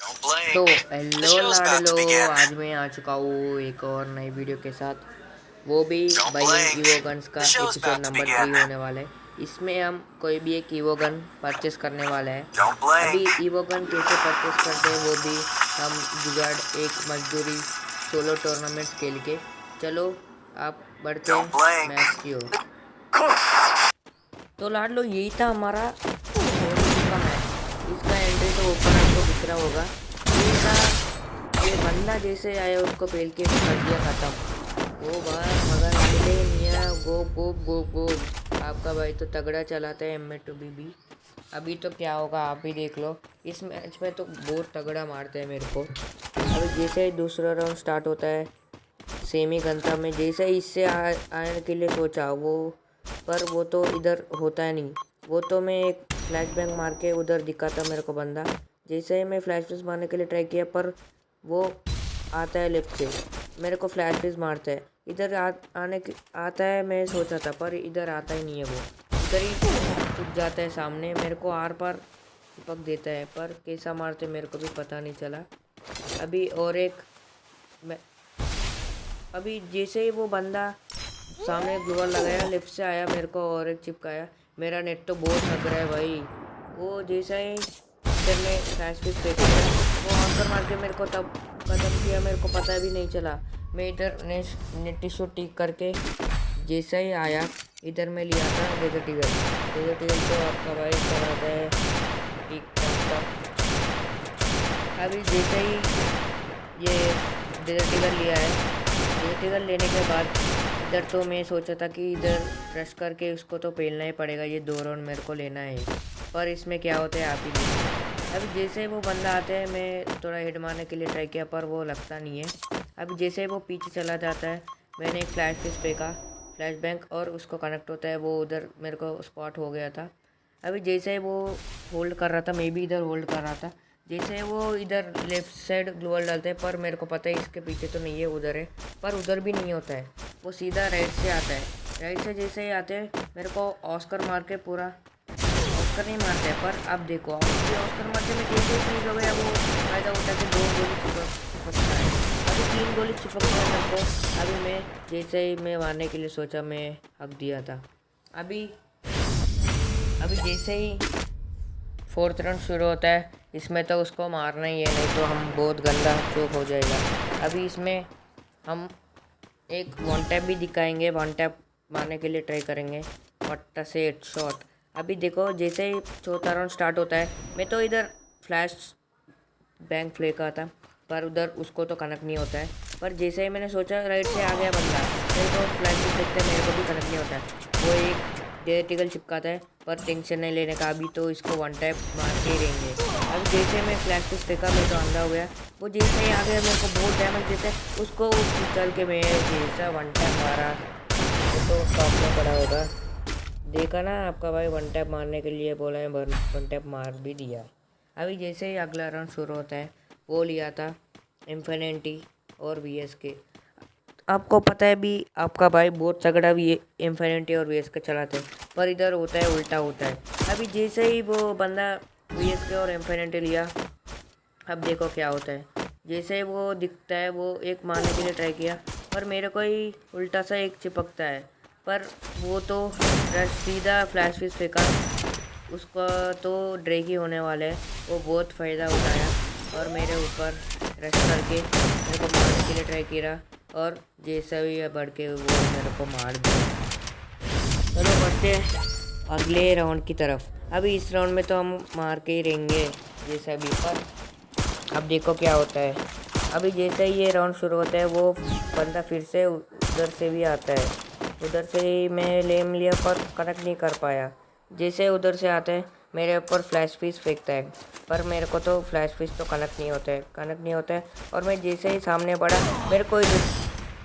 तो हेलो लाडलो, आज मैं आ चुका हूँ एक और नई वीडियो के साथ, वो भी बाइंग ईवो गन्स का एपिसोड नंबर 3 होने वाला है। इसमें हम कोई भी एक ईवो गन परचेस करने वाला है। अभी ईवो गन कैसे परचेस करते हैं वो भी हम जुगाड़ एक मजदूरी सोलो टूर्नामेंट्स खेल के। चलो आप बढ़ते हैं मैच की ओर। तो लाडलो यही था हमारा का मैच। इसका एंट्री तो ऊपर आपको दिख रहा होगा। ये बंदा जैसे आया उसको पेल के कर दिया खत्म। वो बाहर मगर मिले मियाँ गो गो गो गो। आपका भाई तो तगड़ा चलाता है M2BB। अभी तो क्या होगा आप भी देख लो। इस मैच में तो बहुत तगड़ा मारते हैं मेरे को। अभी जैसे ही दूसरा राउंड स्टार्ट होता है सेमी घंटा में, जैसे ही इससे आने के लिए सोचा पर वो तो इधर होता है नहीं। वो तो मैं एक फ्लैश बैंग मार के उधर दिखा था मेरे को बंदा। जैसे ही मैं फ्लैश फिश मारने के लिए ट्राई किया पर वो आता है लेफ्ट से, मेरे को फ्लैश फिश मारता है। इधर आता है, मैं सोचा था पर इधर आता ही नहीं है। वो इधर ही छुप जाता है सामने, मेरे को आर पार चिपक देता है। पर कैसा मारते मेरे को भी पता नहीं चला। अभी और एक मैं अभी जैसे ही वो बंदा सामने ग्लोअर लगाया, लेफ्ट से आया, मेरे को और एक चिपकाया। मेरा नेट तो बहुत थक रहा है भाई। वो जैसा ही इधर में फ्लैश फिश फेंका, वो आंकर मार के मेरे को तब खत्म किया, मेरे को पता भी नहीं चला। मैं इधर नेट टिश्यू टिक करके जैसा ही आया, इधर में लिया था डेजर्ट ईगल तो आपका भाई चलाता है ठीक ठाक। अभी जैसे ही ये डेजर्ट ईगल लिया है, डेजर्ट ईगल लेने के बाद इधर तो मैं सोचा था कि इधर रश करके उसको तो पेलना ही पड़ेगा, ये 2 राउंड मेरे को लेना है। पर इसमें क्या होता है आप ही देखिए। अभी जैसे वो बंदा आता है, मैं थोड़ा हेड मारने के लिए ट्राई किया पर वो लगता नहीं है। अभी जैसे वो पीछे चला जाता है, मैंने एक फ्लैश फिश फेंका, फ्लैश बैंक, और उसको कनेक्ट होता है। वो उधर मेरे को स्पॉट हो गया था। अभी जैसे वो होल्ड कर रहा था, मैं भी इधर होल्ड कर रहा था। जैसे वो इधर लेफ्ट साइड ग्लोअल डालते हैं, पर मेरे को पता है इसके पीछे तो नहीं है, उधर है। पर उधर भी नहीं होता है, वो सीधा राइट से आता है। राइट से जैसे ही आते हैं, मेरे को ऑस्कर मार के पूरा ऑस्कर नहीं मारते हैं, पर अब देखो ये ऑस्कर मारते में जैसे फ्रीज हो गया, वो फायदा उठा के 2 गोली चिपकता है। अभी 3 गोली चिपक गया मेरे को। अभी मैं जैसे ही मैं मारने के लिए सोचा, मैं हक दिया था। अभी अभी जैसे ही 4th राउंड शुरू होता है, इसमें तो उसको मारना ही है, नहीं तो हम बहुत गंदा चोक हो जाएगा। अभी इसमें हम एक वन टैप भी दिखाएंगे, वन टैप मारने के लिए ट्राई करेंगे पट्टा से हेड शॉट। अभी देखो जैसे ही 4था राउंड स्टार्ट होता है, मैं तो इधर फ्लैश बैंक फेंका था, पर उधर उसको तो कनेक्ट नहीं होता है। पर जैसे ही मैंने सोचा राइट से आ गया बंदा, मेरे को फ्लैश भी फेंकता है, मेरे को भी कनेक्ट नहीं होता है। वो एक डेटिकल चिपकाता है, पर टेंशन नहीं लेने का, अभी तो इसको वन टैप मार के ही रहेंगे। अब जैसे मैं फ्लैश फिश फेंका, मैं तो अंधा हो गया। वो जैसे ही आ गया, मेरे को बहुत डैमेज देता है, उसको चल के मैं जैसा वन टैप मारा, वो तो टॉप में पड़ा होगा। देखा ना, आपका भाई वन टैप मारने के लिए बोला है, वन टैप मार भी दिया। अभी जैसे ही अगला राउंड शुरू होता है, वो लिया था इन्फिनिटी और VSK। आपको पता है भी, आपका भाई बहुत तगड़ा भी इन्फिनिटी और VSK चलाते हैं, पर इधर होता है उल्टा होता है। अभी जैसे ही वो बंदा VSK और इन्फिनिटी लिया, अब देखो क्या होता है। जैसे ही वो दिखता है, वो एक मारने के लिए ट्राई किया, पर मेरे को ही उल्टा सा एक चिपकता है। पर वो तो सीधा फ्लैश फिश फेंका, उसका तो ड्रैग ही होने वाला है। वो बहुत फ़ायदा उठाया और मेरे ऊपर रश करके मेरे को मारने के लिए ट्राई किया, और जैसा भी बढ़ के वो मेरे को मार दिया। चलो बढ़ते हैं अगले राउंड की तरफ। अभी इस राउंड में तो हम मार के ही रहेंगे जैसा भी, पर अब देखो क्या होता है। अभी जैसे ही ये राउंड शुरू होता है, वो बंदा फिर से उधर से भी आता है। उधर से ही मैं लेम लिया पर कनेक्ट नहीं कर पाया। जैसे उधर से आता है, मेरे ऊपर फ्लैश फिश फेंकता है, पर मेरे को तो फ्लैश फिश तो कनेक्ट नहीं होता है। और मैं जैसे ही सामने बढ़ा, मेरे को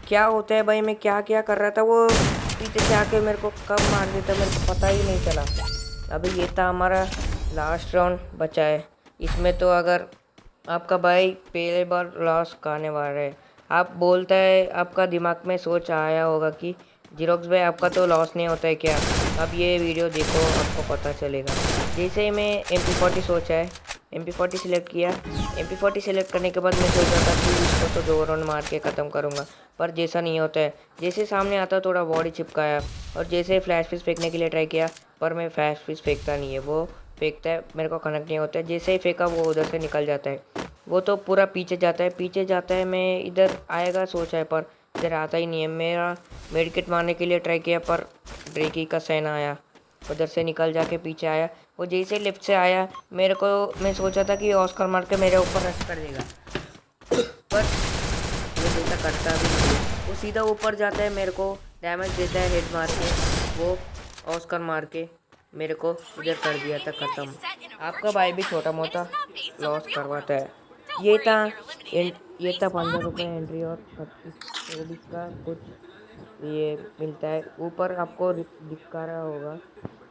क्या होता है भाई, मैं क्या क्या कर रहा था, वो पीछे से आके मेरे को कब मार देता मेरे को पता ही नहीं चला। अभी ये था हमारा लास्ट राउंड बचा है। इसमें तो अगर आपका भाई पहले बार लॉस खाने वाला है, आप बोलता है, आपका दिमाग में सोच आया होगा कि जीरोक्स भाई आपका तो लॉस नहीं होता है क्या। अब ये वीडियो देखो, आपको पता चलेगा। जैसे ही मैं MP40 सोचा है, MP40 सिलेक्ट किया। MP40 सिलेक्ट करने के बाद मैं सोचा था कि इसको तो 2 राउंड मार के ख़त्म करूँगा, पर जैसा नहीं होता है। जैसे सामने आता थोड़ा बॉडी चिपकाया और जैसे फ्लैश फिश फेंकने के लिए ट्राई किया, पर मैं फ्लैश फिश फेंकता नहीं है, वो फेंकता है मेरे को कनेक्ट नहीं होता है। जैसे ही फेंका वो उधर से निकल जाता है, वो तो पूरा पीछे जाता है। मैं इधर आएगा सोचा है, पर इधर आता ही नहीं है। मेरा मेडिकेट मारने के लिए ट्राई किया, पर ड्रेकी का सेना आया, उधर से निकल जाके पीछे आया। वो जैसे लेफ्ट से आया मेरे को, मैं सोचा था कि ऑस्कर मार के मेरे ऊपर रश कर देगा, पर वो जैसा करता भी नहीं है। वो सीधा ऊपर जाता है, मेरे को डैमेज देता है हेड मार के। वो ऑस्कर मार के मेरे को इधर कर दिया था ख़त्म। आपका भाई भी छोटा मोटा लॉस करवाता है। ये था 15 रुपये एंट्री और 31 का कुछ ये मिलता है। ऊपर आपको दिखा रहा होगा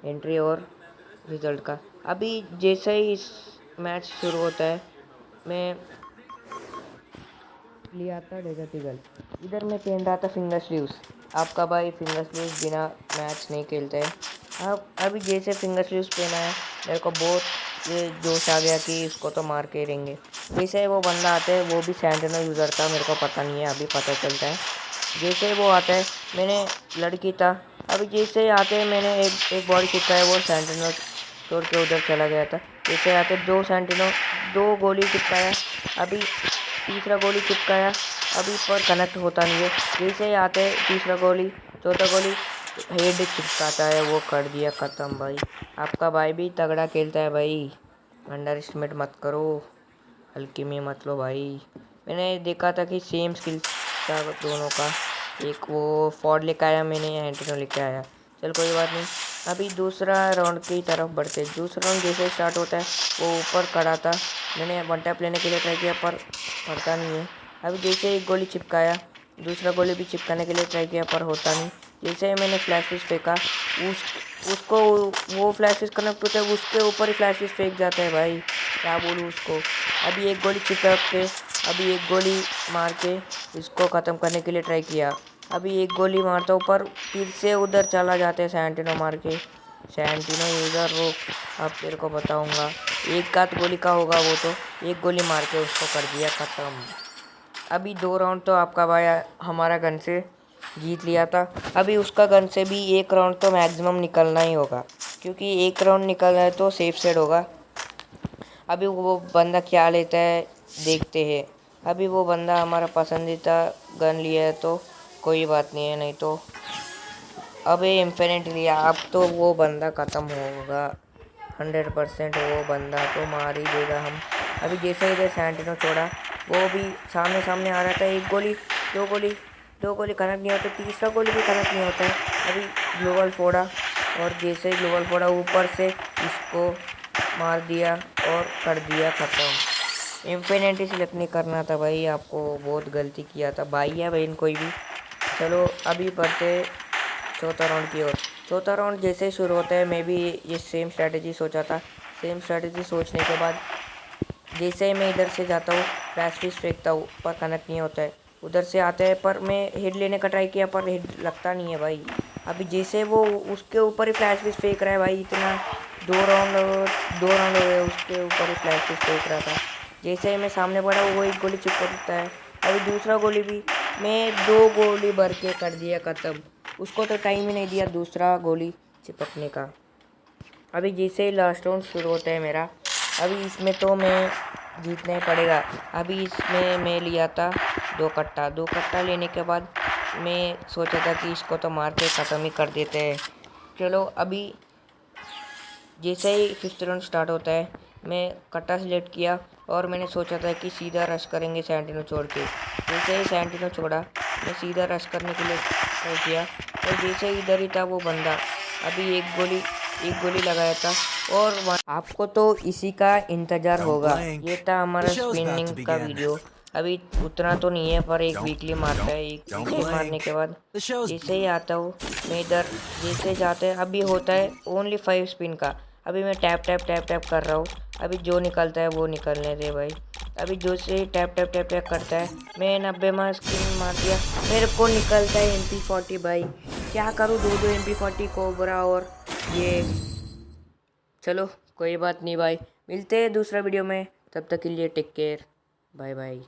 एंट्री और रिज़ल्ट का। अभी जैसे ही इस मैच शुरू होता है, मैं लिया था डेजर्ट ईगल। इधर मैं पहन रहा था फिंगर स्लीव्स। आपका भाई फिंगर स्लीव्स बिना मैच नहीं खेलता है। अब अभी जैसे फिंगर स्लीव्स पहना है, मेरे को बहुत ये जोश आ गया कि इसको तो मार के रहेंगे। जैसे वो बंदा आता है, वो भी सैंटिनो यूज़र था, मेरे को पता नहीं है, अभी पता चलता है। जैसे वो आता है, मैंने लड़की था, अभी जैसे आते हैं मैंने एक बॉडी चिपकाया, वो सैंटिनो छोड़ के उधर चला गया था। जैसे आते 2 सैंटिनो, 2 गोली चिपकाया, अभी तीसरा गोली चिपकाया, अभी पर कनेक्ट होता नहीं है। जैसे आते तीसरा गोली, चौथा गोली, हेड चिपकाता है, वो कर दिया ख़त्म भाई। आपका भाई भी तगड़ा खेलता है भाई, अंडर एस्टिमेट मत करो, हल्की में मत लो भाई। मैंने देखा था कि सेम स्किल्स था दोनों का, एक वो फॉर्ड लेकर आया, मैंने एंटिनो लेकर आया। चल कोई बात नहीं। अभी दूसरा राउंड की तरफ बढ़ते। दूसरा राउंड जैसे स्टार्ट होता है, वो ऊपर खड़ा था, मैंने वन टैप लेने के लिए ट्राई किया, पर पड़ता नहीं है। अभी जैसे एक गोली चिपकाया, दूसरा गोली भी चिपकाने के लिए ट्राई किया, पर होता नहीं। जैसे मैंने फ्लैश फिश फेंका, उसको वो फ्लैश फिश कनेक्ट होता है, उसके ऊपर ही फ्लैश फिश फेंक जाता है भाई, क्या बोलूँ उसको। अभी एक गोली चिपक के, अभी एक गोली मार के इसको ख़त्म करने के लिए ट्राई किया। अभी एक गोली मारता हूँ, पर फिर से उधर चला जाते हैं सैंटिनो मार के। सैंटिनो यूज़र रुक, अब तेरे को बताऊँगा। एक आध गोली का होगा वो, तो एक गोली मार के उसको कर दिया ख़त्म। अभी 2 राउंड तो आपका भाई हमारा गन से जीत लिया था। अभी उसका गन से भी 1 राउंड तो मैक्सिमम निकलना ही होगा, क्योंकि 1 राउंड निकल रहा है तो सेफ साइड होगा। अभी वो बंदा क्या लेता है देखते हैं। अभी वो बंदा हमारा पसंदीदा गन लिया है, तो कोई बात नहीं है, नहीं तो अबे इन्फिनिट लिया, अब तो वो बंदा ख़त्म होगा 100%। वो बंदा तो मार ही देगा हम। अभी जैसे इधर सैंटिनो छोड़ा, वो भी सामने सामने आ रहा था। एक गोली, दो गोली कनेक्ट नहीं होता, तीसरा गोली भी कनेक्ट नहीं होता है। अभी ग्लोबल फोड़ा, और जैसे ग्लोबल फोड़ा ऊपर से इसको मार दिया और कर दिया ख़त्म। इन्फिनिटी सिलेक्ट नहीं करना था भाई, आपको बहुत गलती किया था भाई या बहन कोई भी। चलो अभी बढ़ते चौथा राउंड की ओर। चौथा राउंड जैसे शुरू होता है, मैं भी ये सेम स्ट्रैटेजी सोचा था। सेम स्ट्रैटेजी सोचने के बाद जैसे ही मैं इधर से जाता हूँ, फ्लैश फिश फेंकता हूँ, पर कनेक्ट नहीं होता है। उधर से आता है, पर मैं हेड लेने का ट्राई किया, पर हेड लगता नहीं है भाई। अभी जैसे वो उसके ऊपर ही फ्लैश फिश फेंक रहा है भाई, इतना 2 राउंड हो गए उसके ऊपर ही फ्लैश फिश फेंक रहा था। जैसे ही मैं सामने बढ़ा, वो एक गोली चिपकता है। अभी दूसरा गोली भी मैं 2 गोली भर के कर दिया ख़त्म। उसको तो टाइम ही नहीं दिया दूसरा गोली चिपकने का। अभी जैसे ही लास्ट राउंड शुरू होता है मेरा, अभी इसमें तो मैं जीतना ही पड़ेगा। अभी इसमें मैं लिया था 2 कट्टा। 2 कट्टा लेने के बाद मैं सोचा था कि इसको तो मार के ख़त्म ही कर देते हैं। चलो अभी जैसे ही 5th राउंड स्टार्ट होता है, मैं कट्टा सिलेक्ट किया और मैंने सोचा था कि सीधा रश करेंगे सैंटिनो छोड़ के। जैसे ही सैंटिनो छोड़ा, मैं सीधा रश करने के लिए ट्राई किया, और जैसे ही इधर ही था वो बंदा, अभी एक गोली लगाया था। और आपको तो इसी का इंतज़ार होगा। ये था हमारा स्पिनिंग का वीडियो। अभी उतना तो नहीं है, पर एक वीकली मारता है। एक वीकली मारने के बाद जैसे ही आता हूँ मैं इधर, जैसे जाते हैं अभी होता है ओनली 5 स्पिन का। अभी मैं टैप टैप टैप टैप कर रहा हूँ। अभी जो निकलता है वो निकलने दे भाई। अभी जो से टैप टैप टैप टैप करता है, मैं 90 में स्पिन मार दिया, मेरे को निकलता है MP40 भाई। क्या करूँ, 2 MP40 कोबरा और ये। चलो कोई बात नहीं भाई, मिलते हैं दूसरा वीडियो में, तब तक के लिए टेक केयर, बाय बाय।